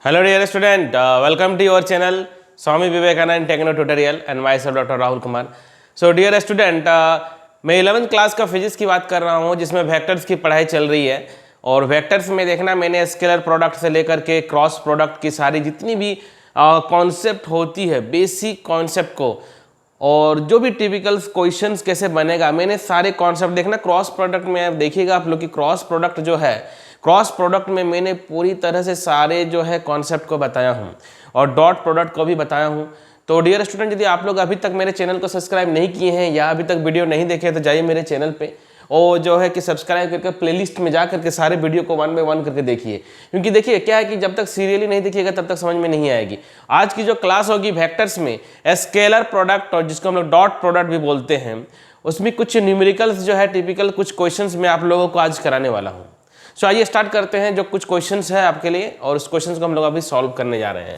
Hello dear student, welcome to your channel Swami Vivekanand Techno Tutorial and myself Dr. Rahul Kumar. So dear student, मैं 11th class का physics की बात कर रहा हूँ जिसमें वेक्टर्स की पढ़ाई चल रही है। और वेक्टर्स में देखना मैंने स्केलर प्रोडक्ट से लेकर के क्रॉस प्रोडक्ट की सारी जितनी भी कॉन्सेप्ट होती है बेसिक कॉन्सेप्ट को और जो भी टिपिकल क्वेश्चंस कैसे बनेगा मैंने सारे कॉन्सेप्ट देखना। क्रॉस प्रोडक्ट में आप देखिएगा आप लोग की क्रॉस प्रोडक्ट जो है क्रॉस प्रोडक्ट में मैंने पूरी तरह से सारे जो है कॉन्सेप्ट को बताया हूँ और डॉट प्रोडक्ट को भी बताया हूँ। तो डियर स्टूडेंट, यदि आप लोग अभी तक मेरे चैनल को सब्सक्राइब नहीं किए हैं या अभी तक वीडियो नहीं देखे तो जाइए मेरे चैनल पे और जो है कि सब्सक्राइब करके प्लेलिस्ट में जा करके सारे वीडियो को 1 बाय 1 करके देखिए। क्योंकि देखिए क्या है कि जब तक सीरियली नहीं देखिएगा तब तक समझ में नहीं आएगी। आज की जो क्लास होगी वेक्टर्स में स्केलर प्रोडक्ट और जिसको हम लोग डॉट प्रोडक्ट भी बोलते हैं उसमें कुछ न्यूमेरिकल्स जो है टिपिकल कुछ क्वेश्चंस मैं आप लोगों को आज कराने वाला हूँ। सो आइए स्टार्ट करते हैं जो कुछ क्वेश्चंस है आपके लिए और उस क्वेश्चंस को हम लोग अभी सॉल्व करने जा रहे हैं।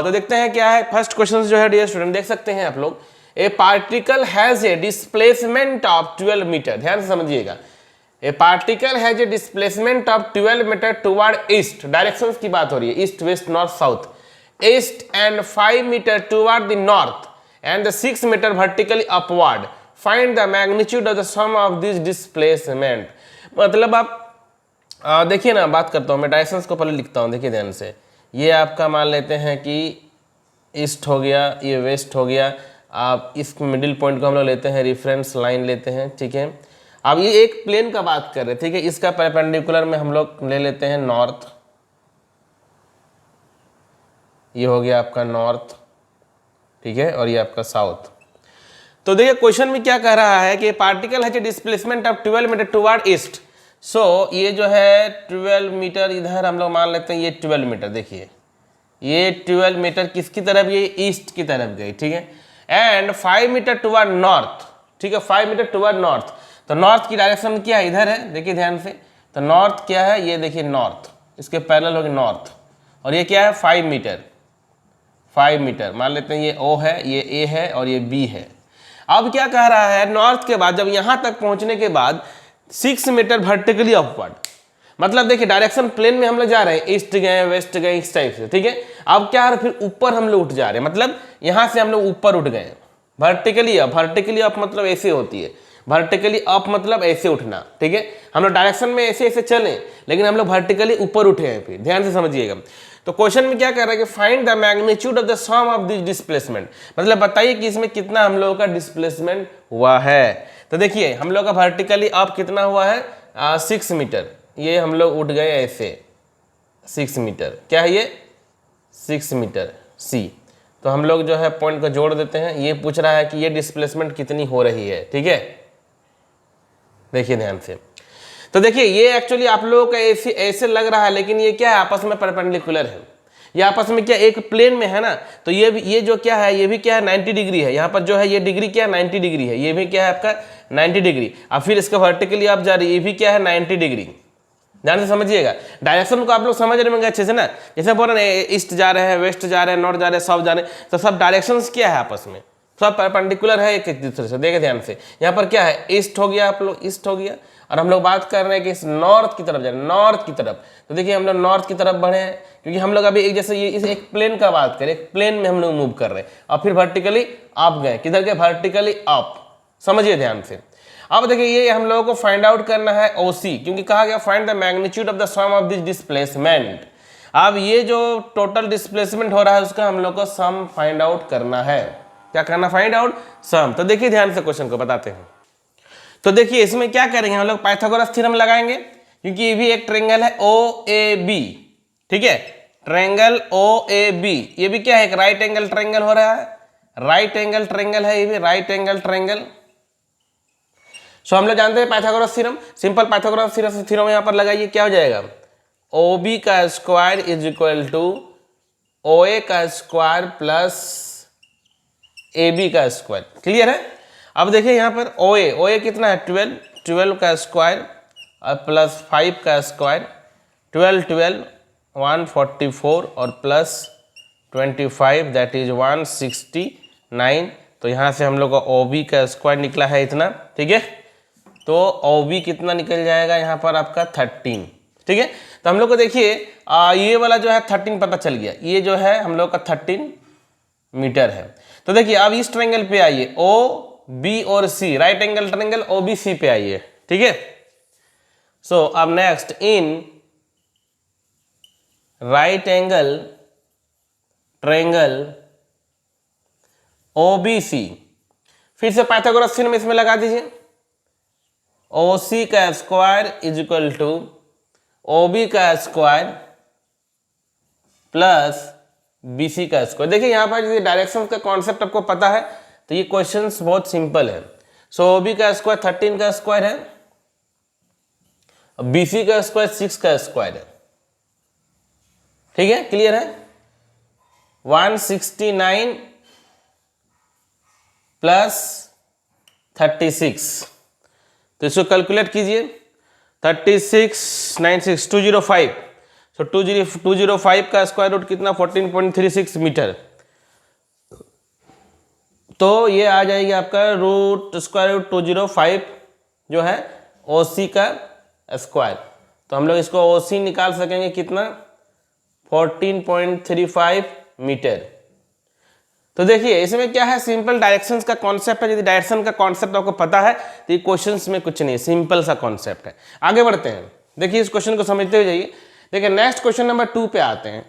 तो देखते हैं क्या है। फर्स्ट क्वेश्चन जो है डियर स्टूडेंट देख सकते हैं आप लोग, a particle has a displacement of 12 metre. ध्यान से समझिएगा, a particle has a displacement of 12 metre toward east. Directions की बात हो रही है, east west north south, east and 5 metre toward the north and 6 metre vertically upward. Find the magnitude of the sum of this displacement. मतलब आप देखिए ना, बात करता हूँ मैं, डायरेक्शंस को पहले लिखता हूँ। देखिए ध्यान से, ये आपका मान लेते हैं कि ईस्ट हो गया, ये वेस्ट हो गया। आप इस मिडिल पॉइंट को हम लोग लेते हैं, रेफरेंस लाइन लेते हैं, ठीक है। अब ये एक प्लेन का बात कर रहे थे, ठीक है। इसका परपेंडिकुलर में हम लोग ले लेते हैं नॉर्थ, ये हो गया आपका नॉर्थ, ठीक है, और ये आपका साउथ। तो देखिए क्वेश्चन में क्या कह रहा है कि पार्टिकल है displacement of 12 metre toward east. So ये जो है 12 मीटर इधर हम लोग मान लेते हैं, ये 12 मीटर देखिए, ये 12 मीटर किसकी तरफ, ये ईस्ट की तरफ गई, ठीक है। एंड 5 मीटर टुवर्ड नॉर्थ, ठीक है, 5 मीटर टुवर्ड नॉर्थ। तो नॉर्थ की डायरेक्शन क्या है, इधर है, देखिए ध्यान से। तो नॉर्थ क्या है, ये देखिए नॉर्थ, इसके पैरेलल होगी नॉर्थ। और ये क्या है 5 मीटर, 5 मीटर मान लेते हैं, ये ओ है, ये ए है और ये बी है। अब क्या कह रहा है, नॉर्थ के बाद जब यहां तक पहुंचने के बाद 6 मीटर वर्टिकली अपवर्ड। मतलब देखिए डायरेक्शन प्लेन में हम लोग जा रहे हैं, ईस्ट गए वेस्ट गए इस टाइप से, ठीक है। अब क्या है, फिर ऊपर हम लोग उठ जा रहे हैं, मतलब यहां से हम लोग ऊपर उठ गए वर्टिकली अप। वर्टिकली अप मतलब ऐसे होती है, वर्टिकली अप मतलब ऐसे उठना, ठीक है। हम लोग डायरेक्शन में ऐसे ऐसे चले लेकिन हम लोग वर्टिकली ऊपर उठे हैं। फिर ध्यान से समझिएगा, तो क्वेश्चन में क्या कह रहा है कि find the magnitude of the sum of this displacement. मतलब बताइए कि इसमें कितना हम लोगों का डिस्प्लेसमेंट हुआ है। तो देखिए हम लोग का वर्टिकली अप कितना हुआ है, 6 मीटर। ये हम लोग उठ गए ऐसे 6 मीटर, क्या है ये 6 मीटर सी। तो हम लोग जो है पॉइंट को जोड़ देते हैं। ये पूछ रहा है कि ये डिस्प्लेसमेंट कितनी हो रही है, ठीक है। देखिए ध्यान से, तो देखिए ये एक्चुअली आप लोगों का ऐसे ऐसे लग रहा है लेकिन ये क्या है, आपस में परपेंडिकुलर है। ये आपस में क्या एक प्लेन में है ना, तो ये जो क्या है, ये भी क्या है 90 डिग्री है। यहाँ पर जो है ये डिग्री क्या है 90 डिग्री है, ये भी क्या है आपका 90 डिग्री। अब फिर इसका वर्टिकली आप जा रही है, ये भी क्या है 90 डिग्री। ध्यान से समझिएगा, डायरेक्शन को आप लोग समझ रहे होंगे अच्छे से ना। जैसे बोल रहे हैं ईस्ट जा रहे हैं, वेस्ट जा रहे हैं, नॉर्थ जा रहे हैं, साउथ जा रहे हैं, तो सब डायरेक्शंस क्या है आपस में, सब परपेंडिकुलर है एक दूसरे से। देखिए ध्यान से, यहाँ पर क्या है ईस्ट हो गया, आप लोग ईस्ट हो गया और हम लोग बात कर रहे हैं कि इस नॉर्थ की तरफ जा रहे हैं, नॉर्थ की तरफ। तो देखिए हम लोग नॉर्थ की तरफ बढ़े हैं क्योंकि हम लोग अभी एक जैसे ये इस एक प्लेन का बात करें, एक प्लेन में हम लोग मूव कर रहे हैं और फिर वर्टिकली अप गए, किधर गए वर्टिकली अप। समझिए ध्यान से। अब देखिए ये हम लोगों को फाइंड आउट करना है ओसी, क्योंकि कहा गया find the magnitude of the sum of this displacement. अब ये जो टोटल डिस्प्लेसमेंट हो रहा है उसका हम लोग को सम फाइंड आउट करना है। क्या करना, फाइंड आउट सम। तो देखिए ध्यान से क्वेश्चन को बताते हैं। तो देखिए इसमें क्या करेंगे, हम लोग पाइथागोरस थ्योरम लगाएंगे क्योंकि ये भी एक ट्रायंगल है ओ ए बी, ठीक है, ट्रायंगल ओ ए बी। ये भी क्या है, एक राइट एंगल ट्रायंगल हो रहा है, राइट एंगल ट्रायंगल है, ये भी राइट एंगल ट्रायंगल। सो हम लोग जानते हैं Pythagoras theorem, simple Pythagoras theorem यहाँ पर लगाइए, क्या हो जाएगा, ओ बी का square is equal to O A का स्क्वायर प्लस ए बी का स्क्वायर। क्लियर है। अब देखिए यहाँ पर ओ ए कितना है 12, 12 का स्क्वायर और प्लस 5 का स्क्वायर, 12 12 144 और प्लस 25 दैट इज 169। तो यहाँ से हम लोग का ओ बी का स्क्वायर निकला है इतना, ठीक है। तो ओ बी कितना निकल जाएगा यहाँ पर आपका 13, ठीक है। तो हम लोग को देखिए ये वाला जो है 13 पता चल गया, ये जो है हम लोग का 13 मीटर है। तो देखिए अब इस ट्रायंगल पे आइए, ओ बी और C, right angle triangle O B C पे आइए, ठीक है। सो अब next in right angle triangle O B C, फिर से पाइथागोरस थ्योरम इसमें लगा दीजिए, ओ सी का square is equal to O B का स्क्वायर प्लस बी सी का स्क्वायर। देखिए यहाँ पर यदि डायरेक्शन का कॉन्सेप्ट आपको पता है तो ये क्वेश्चंस बहुत सिंपल है। सो ओ बी का स्क्वायर 13 का स्क्वायर है, बी सी का स्क्वायर 6 का स्क्वायर है, ठीक है, क्लियर है। 169 प्लस 36, तो इसको कैलकुलेट कीजिए, 36 96 205, सो 205 का स्क्वायर रूट कितना 14.36 मीटर, तो ये आ जाएगी आपका रूट स्क्वायर रूट 205 जो है OC का स्क्वायर। तो हम लोग इसको OC निकाल सकेंगे कितना 14.35 मीटर। तो देखिए इसमें क्या है, सिंपल डायरेक्शंस का कॉन्सेप्ट है। यदि डायरेक्शन का कॉन्सेप्ट आपको पता है तो ये क्वेश्चंस में कुछ नहीं, सिंपल सा कॉन्सेप्ट है। आगे बढ़ते हैं, देखिए इस क्वेश्चन को समझते हुए जाइए। देखिए नेक्स्ट क्वेश्चन नंबर 2 पे आते हैं।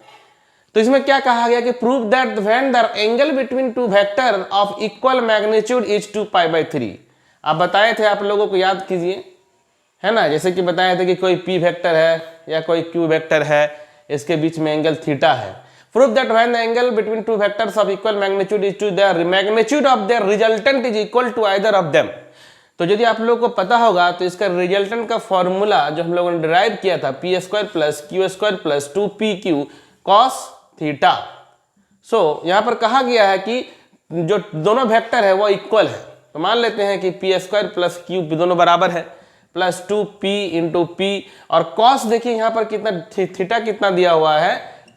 तो इसमें क्या कहा गया कि prove that when the angle between two vector of equal magnitude is 2π/3। आप बताए थे, आप लोगों को याद कीजिए, है ना, जैसे कि बताए थे कि कोई P वेक्टर है या कोई Q वेक्टर है, इसके बीच में एंगल थीटा है। Prove that when the angle between two vectors of equal magnitude is two their magnitude of their resultant is equal to either of them. तो यदि आप लोगों को पता होगा तो इसका रिजल्टेंट का फॉर्मूला जो हम लोगों ने डिराइव किया था p² plus q² plus 2pq cos theta. So यहाँ पर कहा गया है कि जो दोनों वेक्टर है वो इक्वल है, तो मान लेते हैं कि p² प्लस q दोनों बराबर है, प्लस 2p इंटू p, और cos देखिए यहाँ पर कितना थीटा कितना दिया हुआ है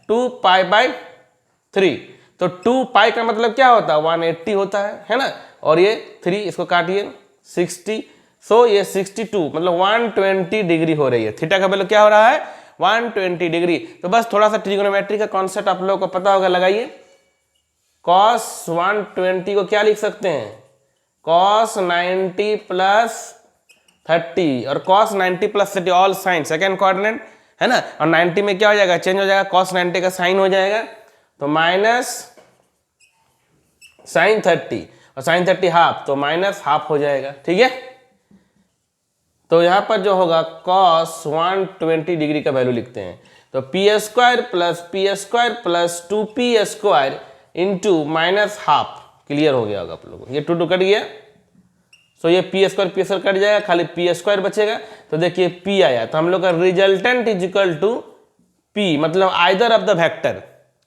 2π/3। तो 2π का मतलब क्या होता है 180 होता है ना, और ये 3 इसको काटिए 60, सो ये 62 मतलब 120 डिग्री हो रही है। थीटा का वैल्यू क्या हो रहा है 120 डिग्री। तो बस थोड़ा सा ट्रिग्नोमेट्री का कॉन्सेप्ट आप लोगों को पता होगा, लगाइए। cos 120 को क्या लिख सकते हैं cos 90 प्लस 30, और cos 90 plus 30 all sine second coordinate है ना, और 90 में क्या हो जाएगा चेंज हो जाएगा, cos 90 का साइन हो जाएगा, तो माइनस साइन 30, और साइन 30 हाफ, तो माइनस हाफ हो जाएगा, ठीक है। तो यहां पर जो होगा cos 120 डिग्री का वैल्यू लिखते हैं, तो p² plus 2p² into minus half, clear हो गया होगा आप लोगों को, ये 2 कट गया, तो ये p² कट जाएगा, खाली p² बचेगा। तो देखिए p आया, तो हम लोग का resultant is equal to p, मतलब either of the vector.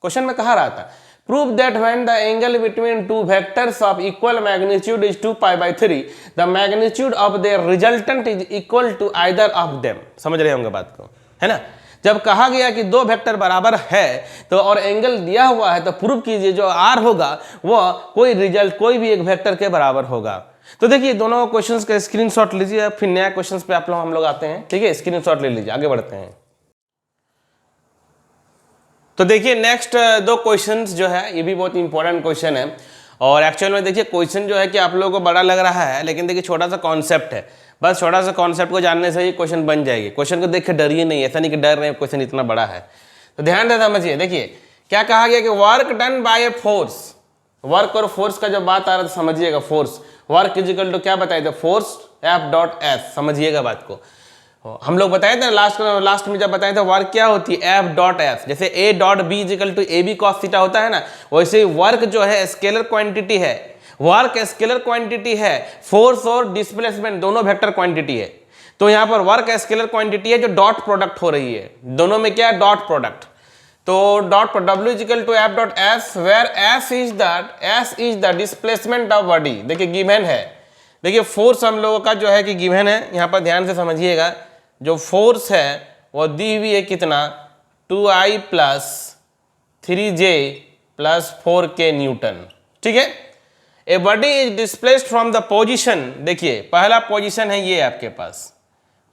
Question में कहा रहा था prove that when the angle between two vectors of equal magnitude is 2π/3 the magnitude of their resultant is equal to either of them. समझ रहे होंगे बात को, है ना। जब कहा गया कि दो वेक्टर बराबर है तो और एंगल दिया हुआ है तो प्रूव कीजिए जो r होगा वो कोई भी एक वेक्टर के बराबर होगा। तो देखिए दोनों क्वेश्चंस का स्क्रीनशॉट लीजिए, फिर नया क्वेश्चंस पे हम लोग आते हैं, ठीक है। स्क्रीनशॉट ले लीजिए, आगे बढ़ते हैं। तो देखिए नेक्स्ट 2 क्वेश्चंस जो है ये भी बहुत इंपॉर्टेंट क्वेश्चन है, और एक्चुअल में देखिए क्वेश्चन जो है कि आप लोगों को बड़ा लग रहा है, लेकिन देखिए छोटा सा कॉन्सेप्ट है, बस छोटा सा कॉन्सेप्ट को जानने से ही क्वेश्चन बन जाएगी। क्वेश्चन को देख के डरिए नहीं, ऐसा नहीं कि डर रहे क्वेश्चन इतना बड़ा है, तो ध्यान से समझिए। देखिए क्या कहा गया कि work done by a force, work और फोर्स का जब बात आ रहा है तो समझिएगा, force work is equal to क्या बताए थे फोर्स F.S, समझिएगा बात को। हम लोग बताए थे लास्ट में जब बताए थे वर्क क्या होती है F.S, जैसे A.B is equal to AB cos theta होता है ना, वैसे ही वर्क जो है स्केलर क्वांटिटी है, वर्क स्केलर क्वांटिटी है, फोर्स और डिस्प्लेसमेंट दोनों वेक्टर क्वांटिटी है। तो यहाँ पर वर्क स्केलर क्वांटिटी है जो डॉट प्रोडक्ट हो रही है, दोनों में क्या है डॉट प्रोडक्ट। तो dot W is equal to F.S where S is the displacement of body. देखिए गिवन है, देखिए फोर्स हम लोगों का जो है कि गिवन है, यहाँ पर ध्यान से समझिएगा। जो फोर्स है वो दी हुई है कितना 2I plus 3J plus 4K Newton, ठीक है। A body is displaced from the position, देखिए पहला पोजिशन है ये आपके पास,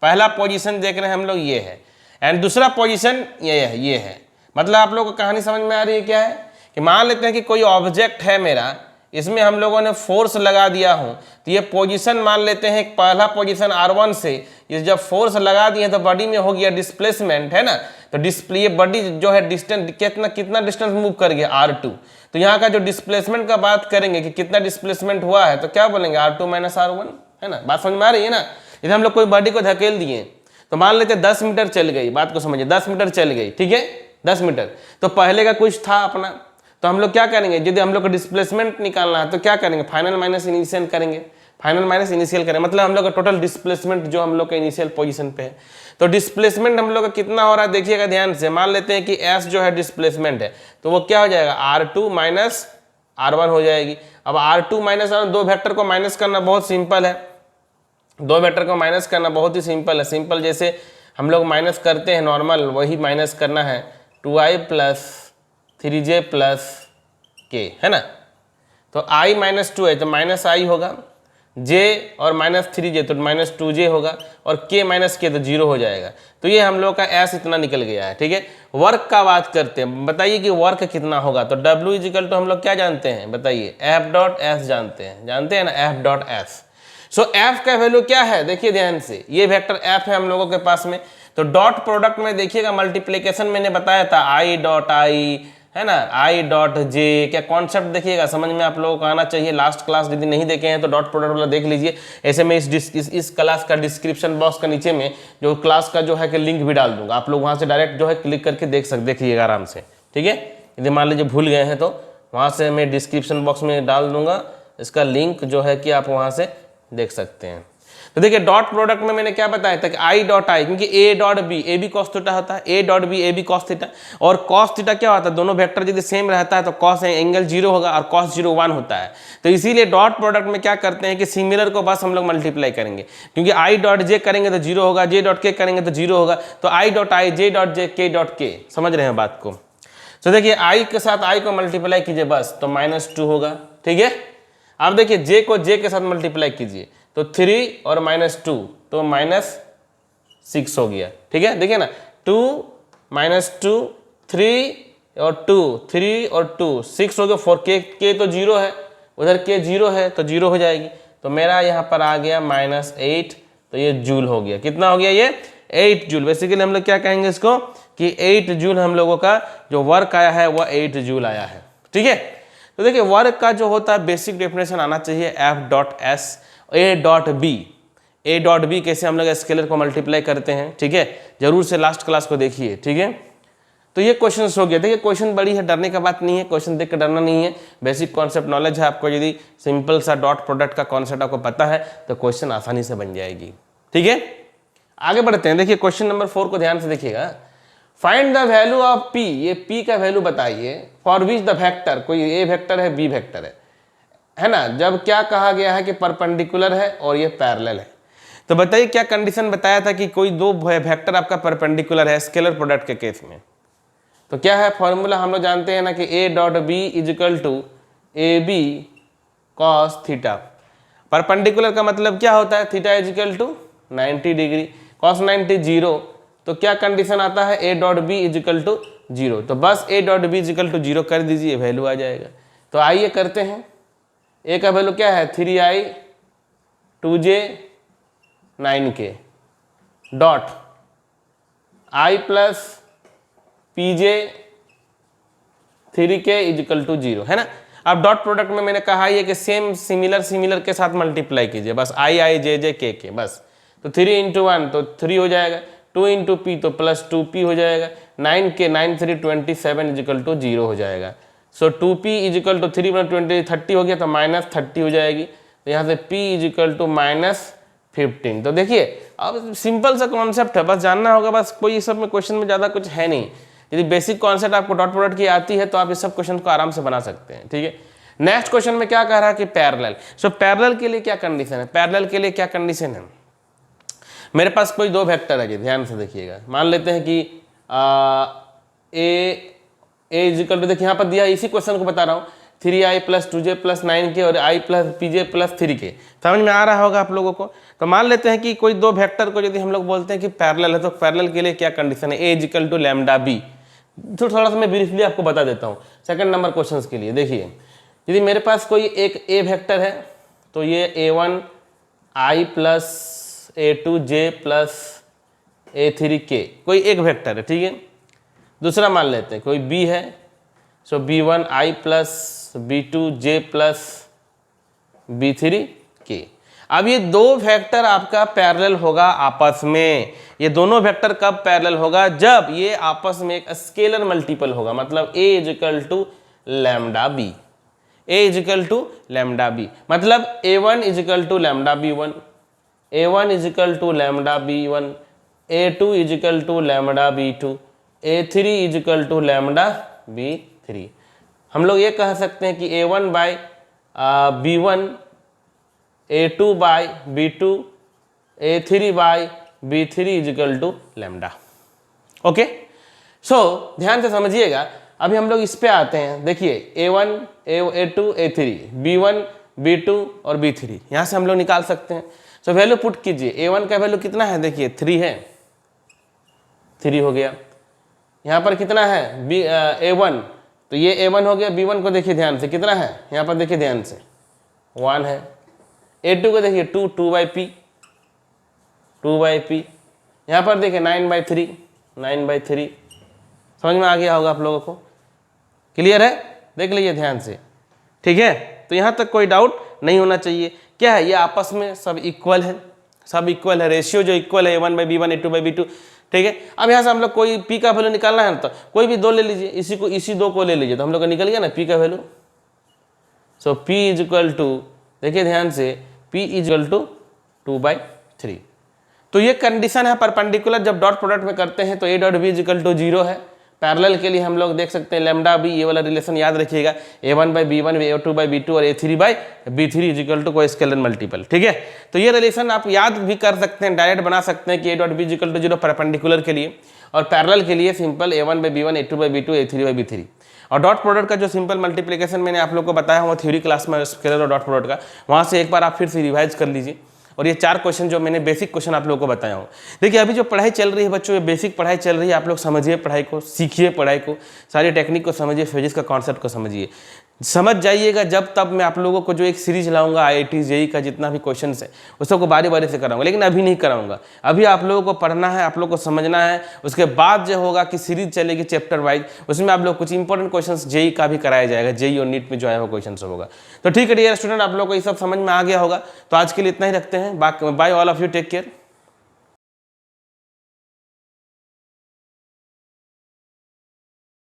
पहला पोजिशन देख रहे हैं हम लोग ये है, एंड दूसरा पोजीशन ये है। मतलब आप लोगों को कहानी समझ में आ रही है क्या है कि मान लेते हैं कि कोई ऑब्जेक्ट है मेरा, इसमें हम लोगों ने फोर्स लगा दिया हूं, तो ये पोजीशन मान लेते हैं पहला पोजीशन r1 से, ये जब फोर्स लगा दिए तो बॉडी में हो गया डिस्प्लेसमेंट, है ना। तो ये बॉडी जो है डिस्टेंस कितना डिस्टेंस मूव कर गया r2। तो यहाँ का जो डिस्प्लेसमेंट का बात करेंगे कि कितना डिस्प्लेसमेंट हुआ है, तो क्या बोलेंगे r2 माइनस r1, है ना। बात समझ में आ रही है ना। इधर हम लोग कोई बॉडी को धकेल दिए, तो मान लेते 10 मीटर चल गई, बात को समझिए, 10 मीटर चल गई, ठीक है 10 मीटर। तो पहले का कुछ था अपना, तो हम लोग क्या करेंगे, यदि हम लोग को डिस्प्लेसमेंट निकालना है तो क्या करेंगे, फाइनल माइनस इनिशियल करेंगे, फाइनल माइनस इनिशियल करेंगे, मतलब हम लोग का टोटल डिस्प्लेसमेंट जो हम लोग का इनिशियल पोजीशन पे है। तो डिस्प्लेसमेंट हम लोग का कितना हो रहा है देखिएगा ध्यान से। मान लेते हैं कि s जो है डिस्प्लेसमेंट है, तो वो क्या हो जाएगा r2 माइनस r1 हो जाएगी। अब r2 माइनस r1, दो वेक्टर को माइनस करना बहुत सिंपल है, दो वेक्टर को माइनस करना बहुत ही सिंपल है। सिंपल जैसे हम लोग माइनस करते हैं नॉर्मल, वही माइनस करना है, 2i plus 3j plus k, है ना। तो i माइनस 2 है तो माइनस i होगा, j और माइनस 3j तो माइनस 2j होगा, और k माइनस k तो 0 हो जाएगा। तो ये हम लोग का s इतना निकल गया है, ठीक है। वर्क का बात करते हैं, बताइए कि वर्क कितना होगा। तो w इजिकल तो हम लोग क्या जानते हैं, बताइए f डॉट s जानते हैं ना, f डॉट s। सो f का वैल्यू क्या है देखिए ध्यान से, ये वेक्टर f है हम लोगों के पास में। तो डॉट प्रोडक्ट में देखिएगा मल्टीप्लिकेशन मैंने बताया था i डॉट i, है ना, i डॉट j, क्या कॉन्सेप्ट देखिएगा समझ में आप लोगों को आना चाहिए। लास्ट क्लास यदि नहीं देखे हैं तो डॉट प्रोडक्ट वाला देख लीजिए। ऐसे में इस क्लास का डिस्क्रिप्शन बॉक्स का नीचे में जो क्लास का जो है कि लिंक भी डाल दूंगा, आप लोग वहां से डायरेक्ट जो है क्लिक करके देखिएगा आराम से, ठीक है। यदि मान लीजिए भूल गए हैं तो वहां से मैं डिस्क्रिप्शन बॉक्स में डाल दूंगा इसका लिंक, जो है कि आप वहां से देख सकते हैं। तो देखिए डॉट प्रोडक्ट में मैंने क्या बताया था कि i डॉट i, क्योंकि a dot b, A B cos theta होता है, a dot b A B cos theta, और कॉस थीटा क्या होता है, दोनों वेक्टर यदि सेम रहता है तो कॉस एंगल 0 होगा और कॉस 0 1 होता है। तो इसीलिए डॉट प्रोडक्ट में क्या करते हैं कि सिमिलर को बस हम लोग मल्टीप्लाई करेंगे, क्योंकि i डॉट j करेंगे तो 0 होगा, j डॉट k करेंगे तो 0 होगा। तो i dot i, j dot j, k dot k, समझ रहे हैं बात को। तो देखिए i के साथ i को मल्टीप्लाई कीजिए बस, तो -2 होगा, ठीक है। अब देखिए j को j के साथ मल्टीप्लाई कीजिए तो 3 और -2 तो -6 हो गया, ठीक है। देखिए ना 2 -2 3 और 2, 3 और 2 6 हो गया, 4 k तो 0 है, उधर k 0 है तो 0 हो जाएगी। तो मेरा यहाँ पर आ गया -8, तो ये जूल हो गया, कितना हो गया ये 8 जूल। बेसिकली हम लोग क्या कहेंगे इसको कि 8 जूल हम लोगों का जो वर्क आया है वह 8 जूल आया है, ठीक है। तो देखिए वर्क का जो होता है बेसिक डेफिनेशन आना चाहिए f dot s, a dot b कैसे हम लोग स्केलर को मल्टीप्लाई करते हैं, ठीक है। जरूर से लास्ट क्लास को देखिए, ठीक है। तो ये क्वेश्चन हो गया। देखिए क्वेश्चन बड़ी है, डरने का बात नहीं है, क्वेश्चन देख के डरना नहीं है, बेसिक कॉन्सेप्ट नॉलेज है आपको। यदि सिंपल सा डॉट प्रोडक्ट का कॉन्सेप्ट आपको पता है तो क्वेश्चन आसानी से बन जाएगी, ठीक है। आगे बढ़ते हैं, देखिए क्वेश्चन नंबर 4 को ध्यान से देखिएगा। Find the value of p, ये p का वैल्यू बताइए फॉर विच द वेक्टर, कोई a वेक्टर है b वेक्टर है ना, जब क्या कहा गया है कि परपेंडिकुलर है और ये पैरेलल है। तो बताइए क्या कंडीशन बताया था कि कोई दो वेक्टर आपका परपेंडिकुलर है स्केलर प्रोडक्ट के केस में। तो क्या है फॉर्मूला, हम लोग जानते हैं ना कि a dot b is equal to A B cos theta. Perpendicular का मतलब क्या होता है, theta is equal to 90 degree, cos 90 0। तो क्या कंडीशन आता है, a dot b is equal to 0। तो बस a dot b is equal to 0 कर दीजिए, वैल्यू आ जाएगा। तो आइए करते हैं। a का वैल्यू क्या है 3i 2j 9k dot i plus pj 3k is equal to 0, है ना। अब डॉट प्रोडक्ट में मैंने कहा है कि सेम सिमिलर के साथ मल्टीप्लाई कीजिए बस, i j j k k बस। तो 3 इंटू 1 तो 3 हो जाएगा, 2 इंटू p तो प्लस 2p हो जाएगा, 9k 9 3 27 इजिकल टू 0 हो जाएगा। सो 2p इजिकल टू 3 20 30 हो गया तो -30 हो जाएगी। तो यहाँ से p इजिकल टू -15। तो देखिए अब सिंपल सा कॉन्सेप्ट है, बस जानना होगा, बस कोई सब में क्वेश्चन में ज़्यादा कुछ है नहीं। यदि बेसिक कॉन्सेप्ट आपको डॉट प्रोडक्ट की आती है तो आप इस सब क्वेश्चन को आराम से बना सकते हैं, ठीक है। नेक्स्ट क्वेश्चन में क्या कह रहा है कि पैरेलल। सो पैरेलल के लिए क्या कंडीशन है, पैरेलल के लिए क्या कंडीशन है, मेरे पास कोई दो वेक्टर है जी, ध्यान से देखिएगा। मान लेते हैं कि ए इजिकल टू, देखिए यहाँ पर दिया, इसी क्वेश्चन को बता रहा हूँ, 3i plus 2j plus 9k और i plus pj plus 3k। समझ में आ रहा होगा आप लोगों को। तो मान लेते हैं कि कोई दो वेक्टर को यदि हम लोग बोलते हैं कि पैरेलल है, तो पैरेलल के लिए क्या कंडीशन है, a equal to lambda B. तो थोड़ा सा मैं ब्रीफली आपको बता देता हूँ सेकंड नंबर क्वेश्चन के लिए। देखिए यदि मेरे पास कोई एक a वेक्टर है तो ये a1 i plus a2 j plus a3k कोई एक वेक्टर है, ठीक है। दूसरा मान लेते हैं कोई b है, सो b1 i plus b2 j plus b3k। अब ये दो वेक्टर आपका पैरेलल होगा आपस में। ये दोनों वेक्टर कब पैरेलल होगा, जब ये आपस में एक स्केलर मल्टीपल होगा, मतलब a equal to lambda B, a equal to lambda B, मतलब a1 equal to lambda b1, a1 equal to lambda b1, a2 equal to lambda b2, a3 equal to lambda b3। हम लोग ये कह सकते हैं कि a1 by b1, a2 by b2, a3 by b3 equal to lambda. Okay, so ध्यान से समझिएगा। अभी हम लोग इस पे आते हैं। देखिए a1, a2, a3, b1, b2 और b3 यहाँ से हम लोग निकाल सकते हैं। सो वैल्यू पुट कीजिए। a1 का वैल्यू कितना है, देखिए 3 है, 3 हो गया। यहाँ पर कितना है a1, तो ये a1 हो गया। b1 को देखिए ध्यान से कितना है, यहाँ पर देखिए ध्यान से 1 है। a2 को देखिए 2 बाई पी, 2 बाई पी। यहाँ पर देखिए 9/3, 9/3। समझ में आ गया होगा आप लोगों को, क्लियर है, देख लीजिए ध्यान से, ठीक है। तो यहाँ तक कोई डाउट नहीं होना चाहिए। क्या है, ये आपस में सब इक्वल है, सब इक्वल है, रेशियो जो इक्वल है a1 by b1, a2 by b2, ठीक है। अब यहाँ से हम लोग कोई p का वैल्यू निकालना है तो कोई भी दो ले लीजिए, इसी दो को ले लीजिए, तो हम लोग का निकल गया ना p का value. So p equal to, देखिए ध्यान से, p इक्वल टू 2/3। तो ये कंडीशन है परपेंडिकुलर। जब डॉट प्रोडक्ट में करते हैं तो a dot b equal to 0 है। पैरेलल के लिए हम लोग देख सकते हैं लैम्डा बी, ये वाला रिलेशन याद रखिएगा, a1 by b1, a2 by b2 और a3 by b3 equal to कोई स्केलर मल्टीपल, ठीक है। तो ये रिलेशन आप याद भी कर सकते हैं, डायरेक्ट बना सकते हैं कि a dot b equal to 0 perpendicular के लिए, और पैरेलल के लिए simple a1 by b1, a2 by b2, a3 by b3। और डॉट प्रोडक्ट का जो सिंपल मल्टीप्लिकेशन मैंने आप लोग को बताया वो थ्योरी क्लास में स्केलर और डॉट प्रोडक्ट का, वहाँ से एक बार आप फिर से रिवाइज कर लीजिए। और ये 4 क्वेश्चन जो मैंने बेसिक क्वेश्चन आप लोगों को बताया हूँ। देखिए अभी जो पढ़ाई चल रही है बच्चों, ये बेसिक पढ़ाई चल रही है, आप लोग समझिए पढ़ाई को, सीखिए पढ़ाई को, सारी टेक्निक को समझिए, फिजिक्स का कॉन्सेप्ट को समझिए, समझ जाइएगा। जब तब मैं आप लोगों को जो एक सीरीज लाऊंगा IIT JEE का जितना भी क्वेश्चन है उस सबको बारी बारी से कराऊंगा, लेकिन अभी नहीं कराऊंगा। अभी आप लोगों को पढ़ना है, आप लोग को समझना है, उसके बाद जो होगा कि सीरीज चलेगी चैप्टर वाइज, उसमें आप लोग कुछ इंपॉर्टेंट क्वेश्चन JEE का भी कराया जाएगा, JEE और नीट में जो आया वो क्वेश्चन होगा। तो ठीक है डियर स्टूडेंट, आप लोग को ये सब समझ में आ गया होगा। तो आज के लिए इतना ही रखते हैं। Bye all of you, take care.